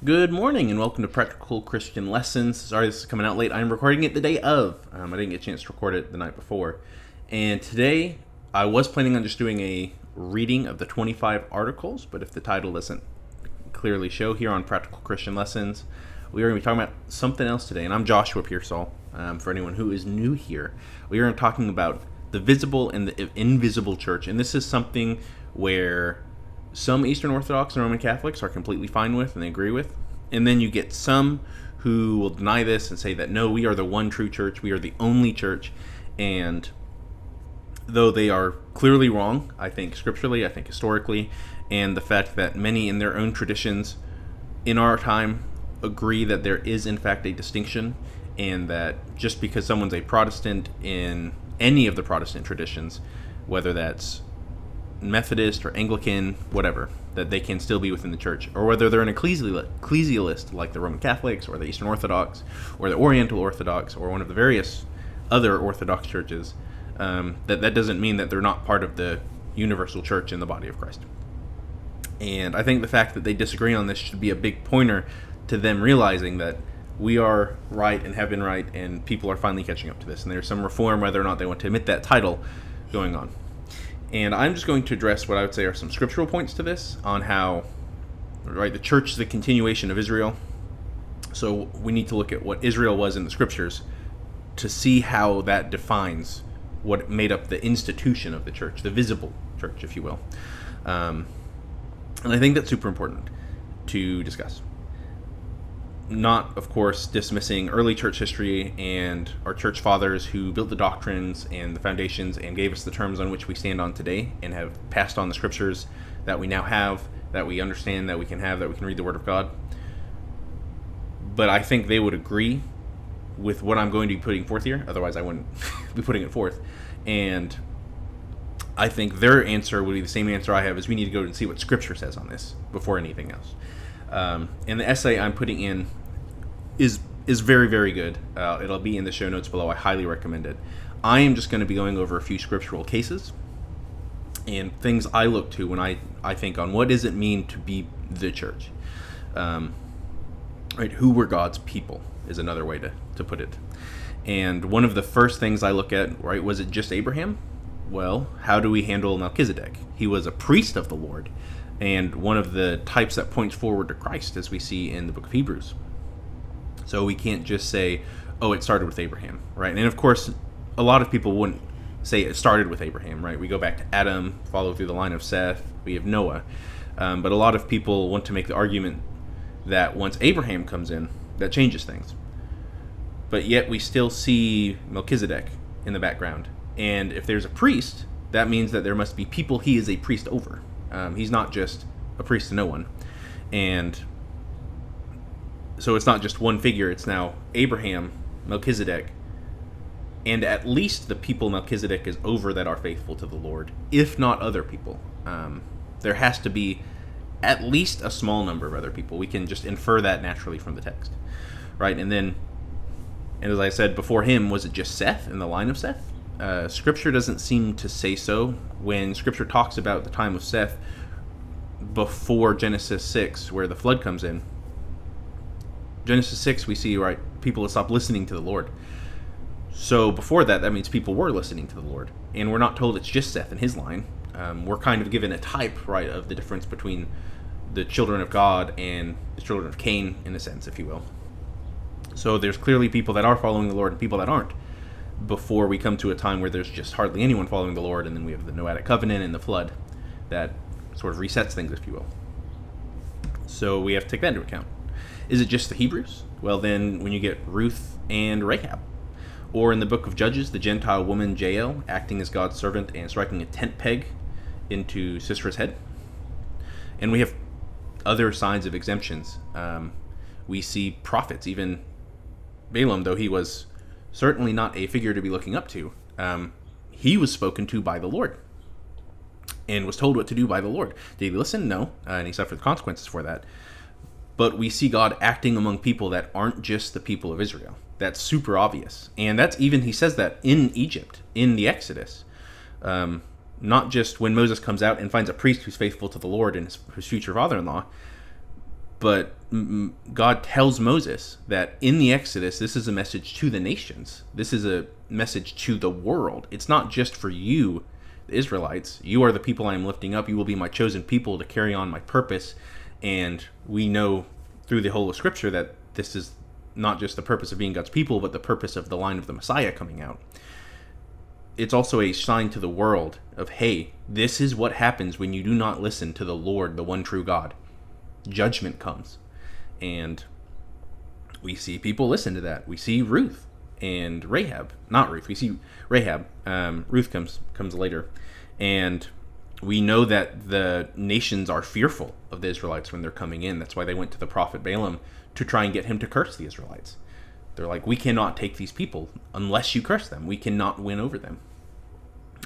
Good morning and welcome to Practical Christian Lessons. Sorry this is coming out late. I'm recording it the day of. I didn't get a chance to record it the night before. And today I was planning on just doing a reading of the 25 articles, but if the title doesn't clearly show here on Practical Christian Lessons, we are going to be talking about something else today. And I'm Joshua Pearsall. For anyone who is new here, we are talking about the visible and the invisible church. And this is something where some Eastern Orthodox and Roman Catholics are completely fine with and they agree with. And then you get some who will deny this and say that, no, we are the one true church. We are the only church. And though they are clearly wrong, I think scripturally, I think historically, and the fact that many in their own traditions in our time agree that there is in fact a distinction, and that just because someone's a Protestant in any of the Protestant traditions, whether that's Methodist or Anglican, whatever, that they can still be within the church, or whether they're an ecclesialist like the Roman Catholics or the Eastern Orthodox or the Oriental Orthodox or one of the various other Orthodox churches, that doesn't mean that they're not part of the universal church in the body of Christ. And I think the fact that they disagree on this should be a big pointer to them realizing that we are right and have been right, and people are finally catching up to this, and there's some reform, whether or not they want to admit that title, going on. And I'm just going to address what I would say are some scriptural points to this on how, right, the church is the continuation of Israel. So we need to look at what Israel was in the scriptures to see how that defines what made up the institution of the church, the visible church, if you will. And I think that's super important to discuss. Not, of course, dismissing early church history and our church fathers who built the doctrines and the foundations and gave us the terms on which we stand on today and have passed on the scriptures that we now have, that we understand, that we can have, that we can read the Word of God. But I think they would agree with what I'm going to be putting forth here. Otherwise, I wouldn't be putting it forth. And I think their answer would be the same answer I have, is we need to go and see what Scripture says on this before anything else. And the essay I'm putting in is very, very good. It'll be in the show notes below. I highly recommend it. I am just going to be going over a few scriptural cases and things I look to when I think on what does it mean to be the church. Right? Who were God's people is another way to put it. And one of the first things I look at, right, was it just Abraham? Well, how do we handle Melchizedek? He was a priest of the Lord, and one of the types that points forward to Christ, as we see in the book of Hebrews. So we can't just say, oh, it started with Abraham, right? And of course, a lot of people wouldn't say it started with Abraham, right? We go back to Adam, follow through the line of Seth, we have Noah. But a lot of people want to make the argument that once Abraham comes in, that changes things. But yet we still see Melchizedek in the background. And if there's a priest, that means that there must be people he is a priest over. He's not just a priest to no one. And so it's not just one figure. It's now Abraham, Melchizedek, and at least the people Melchizedek is over that are faithful to the Lord, if not other people. There has to be at least a small number of other people. We can just infer that naturally from the text, right? And as I said, before him, was it just Seth in the line of Seth? Scripture doesn't seem to say so. When Scripture talks about the time of Seth before Genesis 6, where the flood comes in, Genesis 6, we see, right, people have stopped listening to the Lord. So before that means people were listening to the Lord. And we're not told it's just Seth and his line. We're kind of given a type, right, of the difference between the children of God and the children of Cain, in a sense, if you will. So there's clearly people that are following the Lord and people that aren't, before we come to a time where there's just hardly anyone following the Lord, and then we have the Noahic covenant and the flood that sort of resets things, if you will. So we have to take that into account. Is it just the Hebrews? Well, then when you get Ruth and Rahab, or in the book of Judges, the Gentile woman Jael acting as God's servant and striking a tent peg into Sisera's head. And we have other signs of exemptions. We see prophets, even Balaam, though he was certainly not a figure to be looking up to, he was spoken to by the Lord and was told what to do by the Lord. Did he listen? No, and he suffered the consequences for that. But we see God acting among people that aren't just the people of Israel. That's super obvious. And that's even, he says that in Egypt, in the Exodus. Not just when Moses comes out and finds a priest who's faithful to the Lord and his future father-in-law, But God tells Moses that in the Exodus, this is a message to the nations. This is a message to the world. It's not just for you, the Israelites. You are the people I am lifting up. You will be my chosen people to carry on my purpose. And we know through the whole of Scripture that this is not just the purpose of being God's people, but the purpose of the line of the Messiah coming out. It's also a sign to the world of, hey, this is what happens when you do not listen to the Lord, the one true God. Judgment comes. And we see people listen to that. We see Ruth and Rahab. Not Ruth. We see Rahab. Ruth comes later. And we know that the nations are fearful of the Israelites when they're coming in. That's why they went to the prophet Balaam to try and get him to curse the Israelites. They're like, we cannot take these people unless you curse them. We cannot win over them.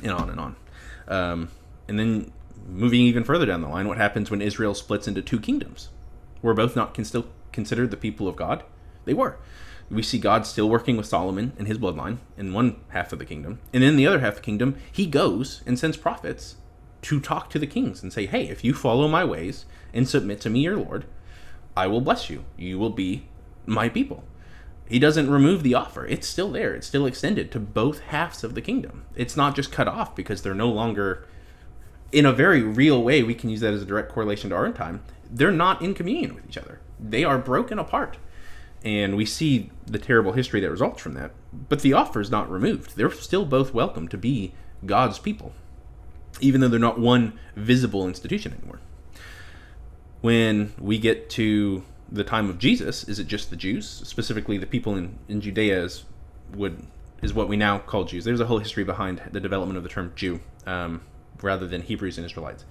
And on and on. And then moving even further down the line, what happens when Israel splits into two kingdoms? Were both not still considered the people of God? They were. We see God still working with Solomon and his bloodline in one half of the kingdom. And in the other half of the kingdom, he goes and sends prophets to talk to the kings and say, hey, if you follow my ways and submit to me, your Lord, I will bless you. You will be my people. He doesn't remove the offer. It's still there. It's still extended to both halves of the kingdom. It's not just cut off because they're no longer, in a very real way, we can use that as a direct correlation to our own time. They're not in communion with each other. They are broken apart. And we see the terrible history that results from that. But the offer is not removed. They're still both welcome to be God's people, even though they're not one visible institution anymore. When we get to the time of Jesus, is it just the Jews? Specifically, the people in Judea is what we now call Jews. There's a whole history behind the development of the term Jew, rather than Hebrews and Israelites.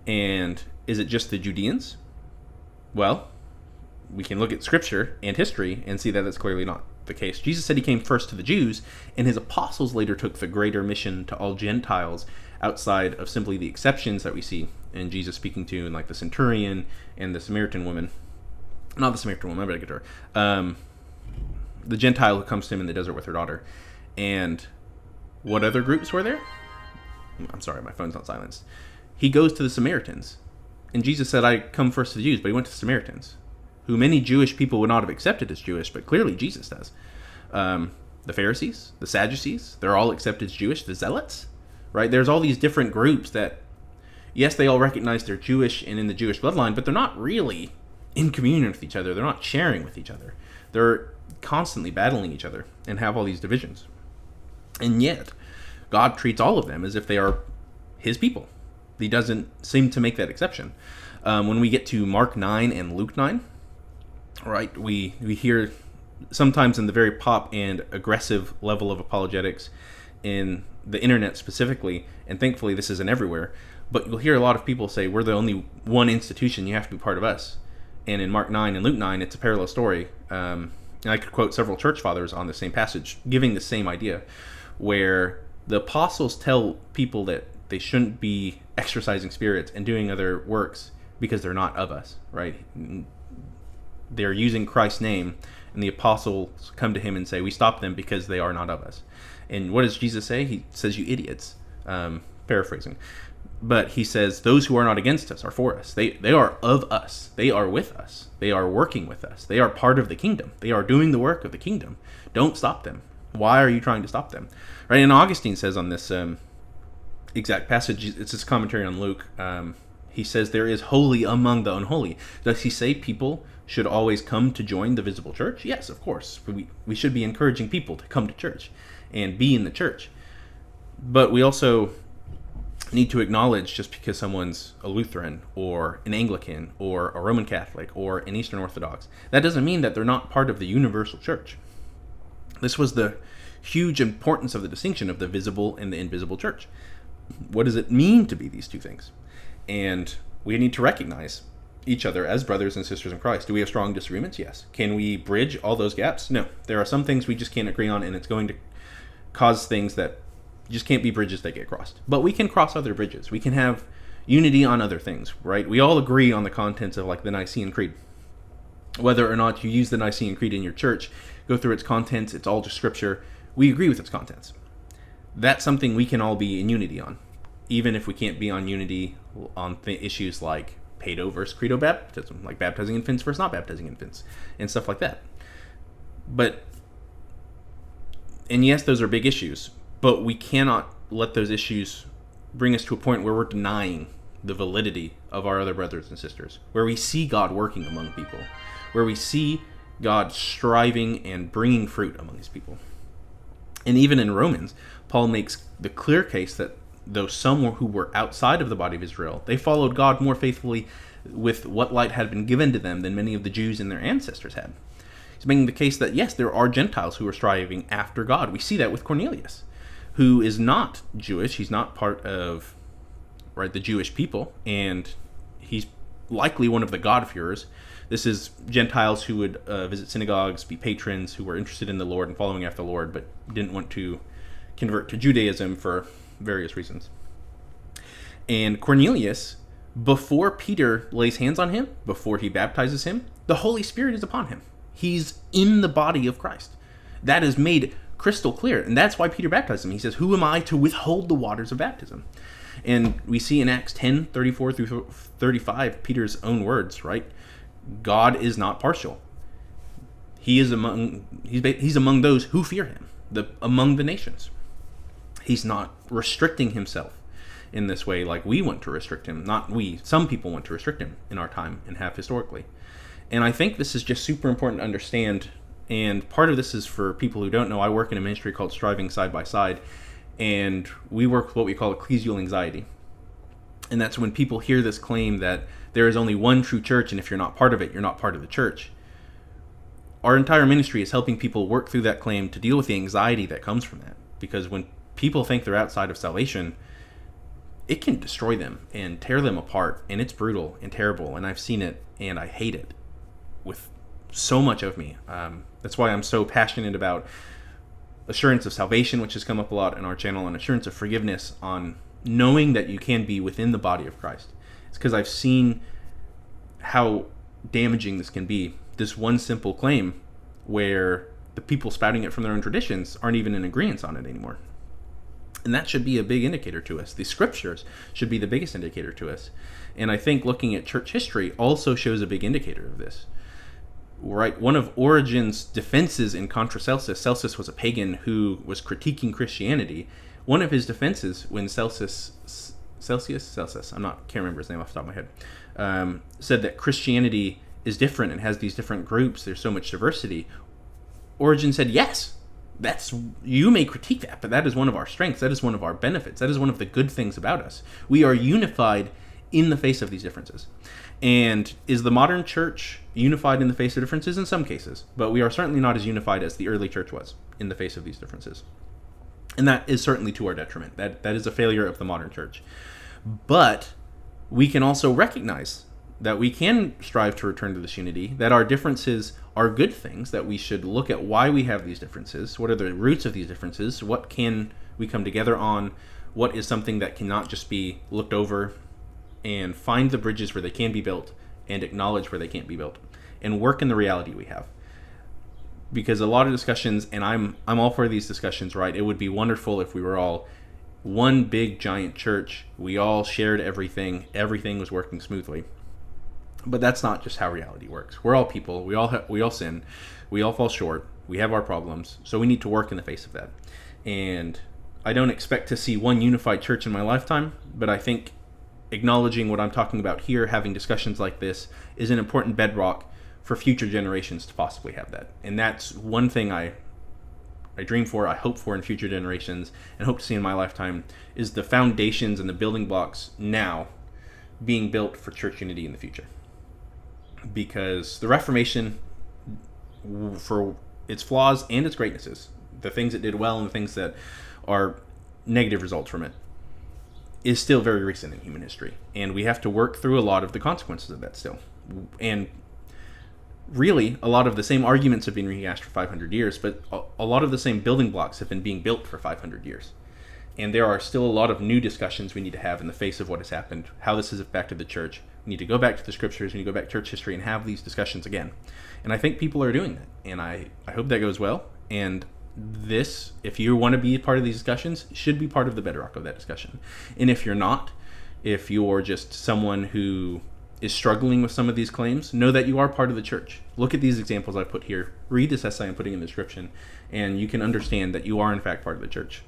And is it just the Judeans? Well, we can look at Scripture and history and see that that's clearly not the case. Jesus said he came first to the Jews, and his apostles later took the greater mission to all Gentiles outside of simply the exceptions that we see in Jesus speaking to, in like the centurion and the Samaritan woman. Not the Samaritan woman, I better get to her. The Gentile who comes to him in the desert with her daughter. And what other groups were there? I'm sorry, my phone's not silenced. He goes to the Samaritans. And Jesus said, I come first to the Jews, but he went to the Samaritans, who many Jewish people would not have accepted as Jewish, but clearly Jesus does. The Pharisees, the Sadducees, they're all accepted as Jewish. The Zealots, right? There's all these different groups that, yes, they all recognize they're Jewish and in the Jewish bloodline, but they're not really in communion with each other. They're not sharing with each other. They're constantly battling each other and have all these divisions. And yet, God treats all of them as if they are his people. He doesn't seem to make that exception. When we get to Mark 9 and Luke 9, right, we hear sometimes in the very pop and aggressive level of apologetics in the internet specifically, and thankfully this isn't everywhere, but you'll hear a lot of people say, we're the only one institution, you have to be part of us. And in Mark 9 and Luke 9, it's a parallel story. And I could quote several church fathers on the same passage, giving the same idea, where the apostles tell people that they shouldn't be exercising spirits and doing other works because they're not of us, right? They're using Christ's name, and the apostles come to him and say, we stop them because they are not of us. And what does Jesus say? He says, you idiots, paraphrasing. But he says, those who are not against us are for us. They are of us. They are with us. They are working with us. They are part of the kingdom. They are doing the work of the kingdom. Don't stop them. Why are you trying to stop them? Right? And Augustine says on this exact passage, it's his commentary on Luke, he says, there is holy among the unholy. Does he say people should always come to join the visible church? Yes, of course. We should be encouraging people to come to church and be in the church. But we also need to acknowledge, just because someone's a Lutheran or an Anglican or a Roman Catholic or an Eastern Orthodox, that doesn't mean that they're not part of the universal church. This was the huge importance of the distinction of the visible and the invisible church. What does it mean to be these two things? And we need to recognize each other as brothers and sisters in Christ. Do we have strong disagreements? Yes. Can we bridge all those gaps? No. There are some things we just can't agree on, and it's going to cause things that just can't be bridges that get crossed. But we can cross other bridges. We can have unity on other things, right? We all agree on the contents of like the Nicene Creed. Whether or not you use the Nicene Creed in your church, go through its contents, it's all just scripture. We agree with its contents. That's something we can all be in unity on, even if we can't be on unity on issues like Paedo versus credo baptism, like baptizing infants versus not baptizing infants, and stuff like that. And yes, those are big issues, but we cannot let those issues bring us to a point where we're denying the validity of our other brothers and sisters, where we see God working among people, where we see God striving and bringing fruit among his people. And even in Romans, Paul makes the clear case that though some who were outside of the body of Israel, they followed God more faithfully with what light had been given to them than many of the Jews and their ancestors had. He's making the case that, yes, there are Gentiles who are striving after God. We see that with Cornelius, who is not Jewish. He's not part of the Jewish people, and he's likely one of the God-fearers. This is Gentiles who would visit synagogues, be patrons, who were interested in the Lord and following after the Lord, but didn't want to convert to Judaism for various reasons. And Cornelius, before Peter lays hands on him, before he baptizes him, the Holy Spirit is upon him. He's in the body of Christ. That is made crystal clear, and that's why Peter baptized him. He says, "Who am I to withhold the waters of baptism?" And we see in Acts 10:34 through 35, Peter's own words, right? God is not partial. He's among those who fear him, among the nations. He's not restricting himself in this way like we want to restrict him. Not we. Some people want to restrict him in our time and have historically. And I think this is just super important to understand. And part of this is for people who don't know. I work in a ministry called Striving Side by Side, and we work with what we call ecclesial anxiety. And that's when people hear this claim that there is only one true church, and if you're not part of it, you're not part of the church. Our entire ministry is helping people work through that claim to deal with the anxiety that comes from that. Because when people think they're outside of salvation, it can destroy them and tear them apart, and it's brutal and terrible, and I've seen it, and I hate it with so much of me. That's why I'm so passionate about assurance of salvation, which has come up a lot in our channel, and assurance of forgiveness, on knowing that you can be within the body of Christ. It's because I've seen how damaging this can be. This one simple claim where the people spouting it from their own traditions aren't even in agreement on it anymore. And that should be a big indicator to us. The scriptures should be the biggest indicator to us. And I think looking at church history also shows a big indicator of this. Right, one of Origen's defenses in Contra Celsus, Celsus was a pagan who was critiquing Christianity. One of his defenses when Celsus, can't remember his name off the top of my head, said that Christianity is different and has these different groups, there's so much diversity. Origen said, yes, you may critique that, but that is one of our strengths, that is one of our benefits, that is one of the good things about us. We are unified in the face of these differences. And is the modern church unified in the face of differences? In some cases, but we are certainly not as unified as the early church was in the face of these differences. And that is certainly to our detriment. That is a failure of the modern church. But we can also recognize that we can strive to return to this unity, that our differences are good things, that we should look at why we have these differences, what are the roots of these differences, what can we come together on, what is something that cannot just be looked over, and find the bridges where they can be built and acknowledge where they can't be built and work in the reality we have. Because a lot of discussions, and I'm all for these discussions, right? It would be wonderful if we were all one big giant church. We all shared everything was working smoothly. But that's not just how reality works. We're all people. We all sin. We all fall short. We have our problems. So we need to work in the face of that. And I don't expect to see one unified church in my lifetime, but I think acknowledging what I'm talking about here, having discussions like this, is an important bedrock for future generations to possibly have that. And that's one thing I dream for, I hope for in future generations, and hope to see in my lifetime, is the foundations and the building blocks now being built for church unity in the future. Because the Reformation, for its flaws and its greatnesses, the things it did well and the things that are negative results from it, is still very recent in human history. And we have to work through a lot of the consequences of that still. And really, a lot of the same arguments have been rehashed for 500 years, but a lot of the same building blocks have been being built for 500 years. And there are still a lot of new discussions we need to have in the face of what has happened, how this has affected the church. We need to go back to the scriptures, we need to go back to church history and have these discussions again. And I think people are doing that. And I hope that goes well. And this, if you want to be part of these discussions, should be part of the bedrock of that discussion. And if you're not, if you're just someone who is struggling with some of these claims, know that you are part of the church. Look at these examples I put here. Read this essay I'm putting in the description, and you can understand that you are, in fact, part of the church.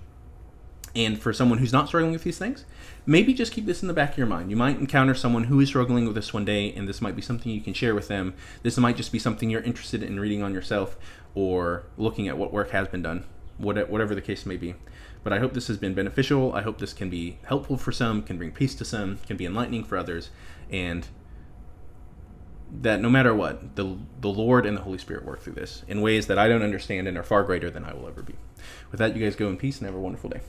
And for someone who's not struggling with these things, maybe just keep this in the back of your mind. You might encounter someone who is struggling with this one day, and this might be something you can share with them. This might just be something you're interested in reading on yourself or looking at what work has been done, whatever the case may be. But I hope this has been beneficial. I hope this can be helpful for some, can bring peace to some, can be enlightening for others, and that no matter what, the Lord and the Holy Spirit work through this in ways that I don't understand and are far greater than I will ever be. With that, you guys go in peace and have a wonderful day.